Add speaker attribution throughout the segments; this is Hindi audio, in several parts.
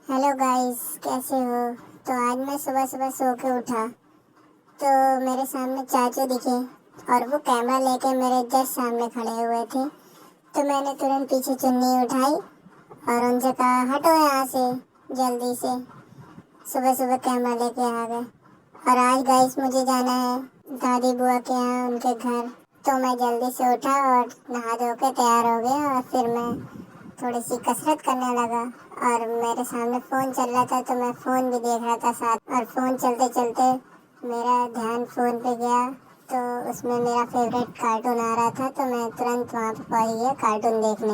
Speaker 1: हेलो गाइस, कैसे हो। तो आज मैं सुबह सुबह सो के उठा तो मेरे सामने चाचू दिखे और वो कैमरा लेके मेरे जस्ट सामने खड़े हुए थे। तो मैंने तुरंत पीछे चुन्नी उठाई और उनसे कहा हटो यहाँ से जल्दी से। सुबह सुबह कैमरा लेके आ गए। और आज गाइस मुझे जाना है दादी बुआ के यहाँ उनके घर। तो मैं जल्दी से उठा और नहा धो के तैयार हो गया और फिर मैं थोड़ी सी कसरत करने लगा। और मेरे सामने फ़ोन चल रहा था तो मैं फ़ोन भी देख रहा था साथ। और फ़ोन चलते चलते मेरा ध्यान फ़ोन पे गया तो उसमें मेरा फेवरेट कार्टून आ रहा था। तो मैं तुरंत वहाँ पे पहुँच गया कार्टून देखने।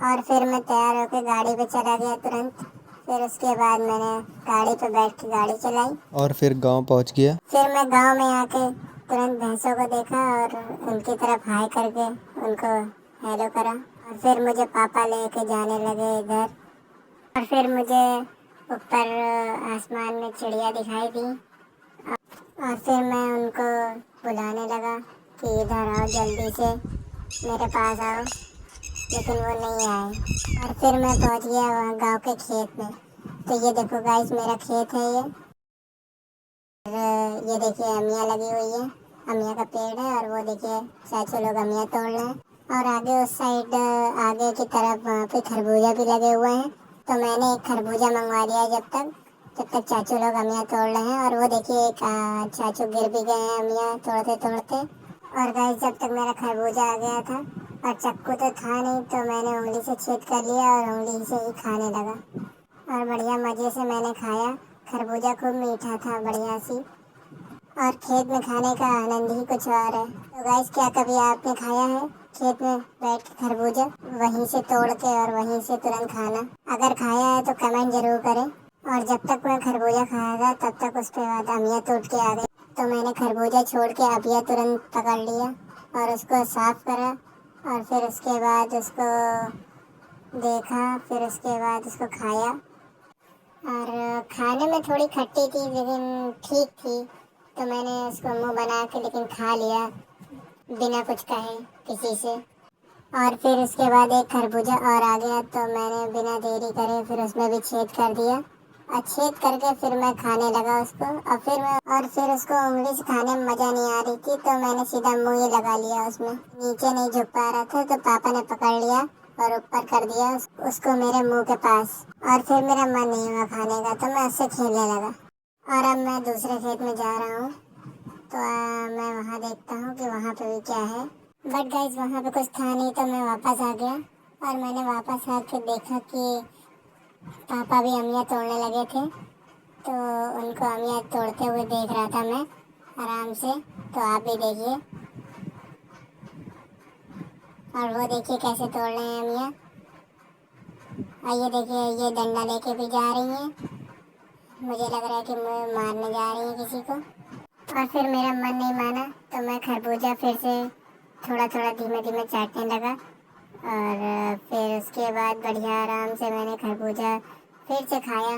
Speaker 1: और फिर मैं तैयार होकर गाड़ी पे चला गया तुरंत। फिर उसके बाद मैंने गाड़ी पे बैठ के गाड़ी चलाई
Speaker 2: और फिर गांव पहुंच गया।
Speaker 1: फिर मैं गांव में आके तुरंत भैंसों को देखा और उनकी तरफ हाय करके उनको हेलो करा। और फिर मुझे पापा लेके जाने लगे इधर। और फिर मुझे ऊपर आसमान में चिड़िया दिखाई दी और फिर मैं उनको बुलाने लगा कि इधर आओ जल्दी से मेरे पास आओ, लेकिन वो नहीं आए। और फिर मैं पहुंच गया वहाँ गांव के खेत में। तो ये देखो गाइस, मेरा खेत है ये। और ये देखिए अमिया लगी हुई है, अमिया का पेड़ है। और वो देखिए चाचू लोग अमिया तोड़ रहे हैं। और आगे उस साइड आगे की तरफ वहाँ पे खरबूजा भी लगे हुए हैं। तो मैंने एक खरबूजा मंगवा लिया जब तक चाचू लोग अमिया तोड़ रहे हैं। और वो देखिए एक चाचू गिर भी गए हैं अमिया तोड़ते तोड़ते। और गाइस जब तक मेरा खरबूजा आ गया था और चक्कू तो था नहीं तो मैंने उंगली से छेद कर लिया और उंगली से ही खाने लगा। और बढ़िया मज़े से मैंने खाया। खरबूजा खूब मीठा था, बढ़िया सी। और खेत में खाने का आनंद ही कुछ और है। तो गाइस, क्या कभी आपने खाया है खेत में बैठ के खरबूजा वहीं से तोड़ के और वहीं से तुरंत खाना? अगर खाया है तो कमेंट जरूर करें। और जब तक मैं खरबूजा खाया था तब तक उस पे बाद अमिया टूट के आ गई। तो मैंने खरबूजा छोड़ के अमिया तुरंत पकड़ लिया और उसको साफ करा। और फिर उसके बाद उसको देखा, फिर उसके बाद उसको खाया। और खाने में थोड़ी खट्टी थी लेकिन ठीक थी। तो मैंने उसको मुंह बना के लेकिन खा लिया बिना कुछ कहे किसी से। और फिर उसके बाद एक खरबूजा और आ गया तो मैंने बिना देरी करे फिर उसमें भी छेद कर दिया। और छेद करके फिर मैं खाने लगा उसको। और फिर उसको उंगली से खाने में मज़ा नहीं आ रही थी तो मैंने सीधा मुंह ही लगा लिया उसमें। नीचे नहीं झुक पा रहा था तो पापा ने पकड़ लिया और ऊपर कर दिया उसको मेरे मुंह के पास। और फिर मेरा मन नहीं हुआ खाने का तो मैं उससे खेलने लगा। और अब मैं दूसरे खेत में जा रहा हूँ तो मैं वहाँ देखता हूँ कि वहाँ पे भी क्या है। बट गाइज वहाँ पे कुछ था नहीं तो मैं वापस आ गया। और मैंने वापस आके देखा कि पापा भी अमिया तोड़ने लगे थे। तो उनको अमिया तोड़ते हुए देख रहा था मैं आराम से। तो आप भी देखिए। और वो देखिए कैसे तोड़ रहे हैं अमिया। और ये देखिए ये डंडा लेके भी जा रही हैं। मुझे लग रहा है कि मुझे मारने जा रही हैं किसी को। और फिर मेरा मन नहीं माना तो मैं खरबूजा फिर से थोड़ा थोड़ा धीमे धीमे चाटने लगा। और फिर उसके बाद बढ़िया आराम से मैंने खरबूजा फिर से खाया।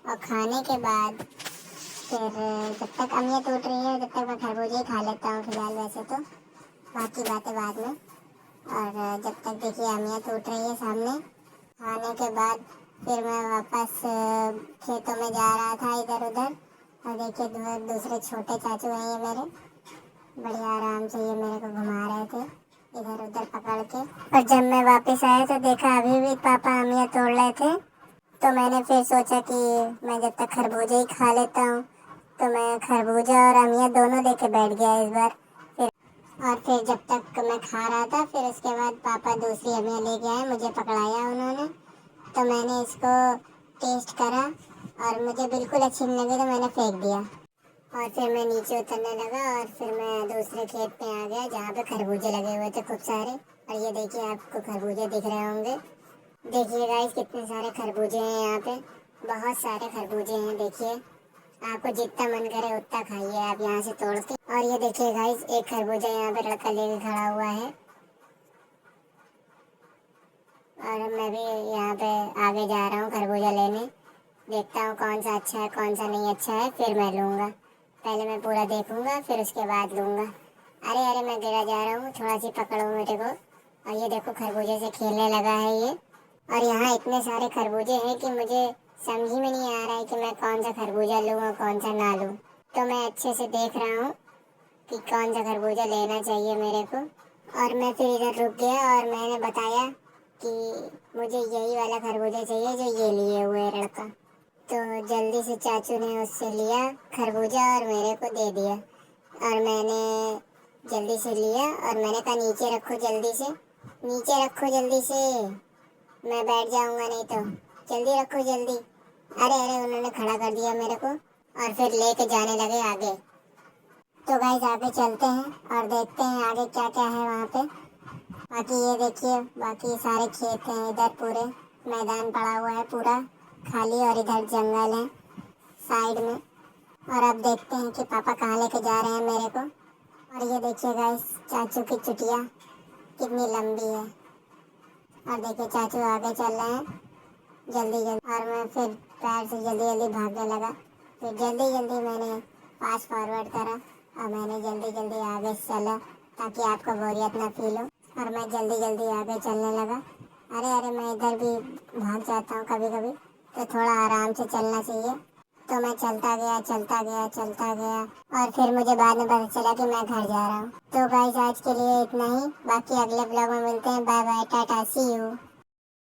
Speaker 1: और खाने के बाद फिर जब तक अमिया टूट रही है जब तक मैं खरबूजे ही खा लेता हूँ फिलहाल, वैसे तो बाकी बातें बाद में। और जब तक देखिए अमिया टूट रही है सामने। खाने के बाद फिर मैं वापस खेतों में जा रहा था इधर उधर। और देखिए दूसरे छोटे चाचू हैं ये मेरे, बढ़िया आराम से ये मेरे को घुमा रहे थे इधर उधर पकड़ के। और जब मैं वापस आया तो देखा अभी भी पापा अमिया तोड़ रहे थे। तो मैंने फिर सोचा कि मैं जब तक खरबूजा ही खा लेता हूँ। तो मैं खरबूजा और अमिया दोनों लेके बैठ गया इस बार। और फिर जब तक मैं खा रहा था फिर उसके बाद पापा दूसरी अमिया लेके आए, मुझे पकड़ाया उन्होंने। तो मैंने इसको टेस्ट करा और मुझे बिल्कुल अच्छी नहीं लगी तो मैंने फेंक दिया। और फिर मैं नीचे उतरने लगा और फिर मैं दूसरे खेत में आ गया जहाँ पे खरबूजे लगे हुए थे खूब सारे। और ये देखिए आपको खरबूजे दिख रहे होंगे। देखिए गाइस कितने सारे खरबूजे हैं यहाँ पे, बहुत सारे खरबूजे हैं। देखिए आपको जितना मन करे उतना खाइए आप यहाँ से तोड़ के। और ये देखिए गाइस एक खरबूजा यहाँ पे लड़का लेके खड़ा हुआ है। और मैं भी यहाँ पे आगे जा रहा हूँ खरबूजा लेने। देखता हूँ कौन सा अच्छा है कौन सा नहीं अच्छा है फिर मैं लूँगा। पहले मैं पूरा देखूँगा फिर उसके बाद लूँगा। अरे अरे मैं गिरा जा रहा हूँ, थोड़ा सी पकड़ो मेरे को। और ये देखो खरबूजे से खेलने लगा है ये। और यहाँ इतने सारे खरबूजे हैं कि मुझे समझ में नहीं आ रहा है कि मैं कौन सा खरबूजा लूँ और कौन सा ना लूँ। तो मैं अच्छे से देख रहा हूँ कि कौन सा खरबूजा लेना चाहिए मेरे को। और मैं फिर इधर रुक गया और मैंने बताया कि मुझे यही वाला खरबूजा चाहिए जो ये लिए हुए लड़का। तो जल्दी से चाचू ने उससे लिया खरबूजा और मेरे को दे दिया। और मैंने जल्दी से लिया और मैंने कहा नीचे रखो जल्दी से, नीचे रखो जल्दी से, मैं बैठ जाऊंगा नहीं तो, जल्दी रखो जल्दी। अरे अरे उन्होंने खड़ा कर दिया मेरे को और फिर लेके जाने लगे आगे। तो गाइस आगे चलते हैं और देखते हैं आगे क्या क्या है वहाँ पे। बाकी ये देखिए, बाकी सारे खेत हैं, इधर पूरे मैदान पड़ा हुआ है पूरा खाली, और इधर जंगल है साइड में। और अब देखते हैं कि पापा कहाँ लेके जा रहे हैं मेरे को। और ये देखिए गाइस, चाचू की चुटिया कितनी लंबी है। और देखिए चाचू आगे चल रहे हैं जल्दी जल्दी, और मैं फिर पैर से जल्दी जल्दी भागने लगा। फिर जल्दी जल्दी मैंने फास्ट फॉरवर्ड करा और मैंने जल्दी जल्दी आगे चला ताकि आपको बोरियत ना फील हो। और मैं जल्दी जल्दी आगे चलने लगा। अरे अरे मैं इधर भी भाग जाता हूँ कभी कभी, तो थोड़ा आराम से चलना चाहिए। तो मैं चलता गया चलता गया चलता गया और फिर मुझे बाद में पता चला कि मैं घर जा रहा हूँ। तो गाइस आज के लिए इतना ही, बाकी अगले ब्लॉग में मिलते हैं। Bye bye, tata, see you.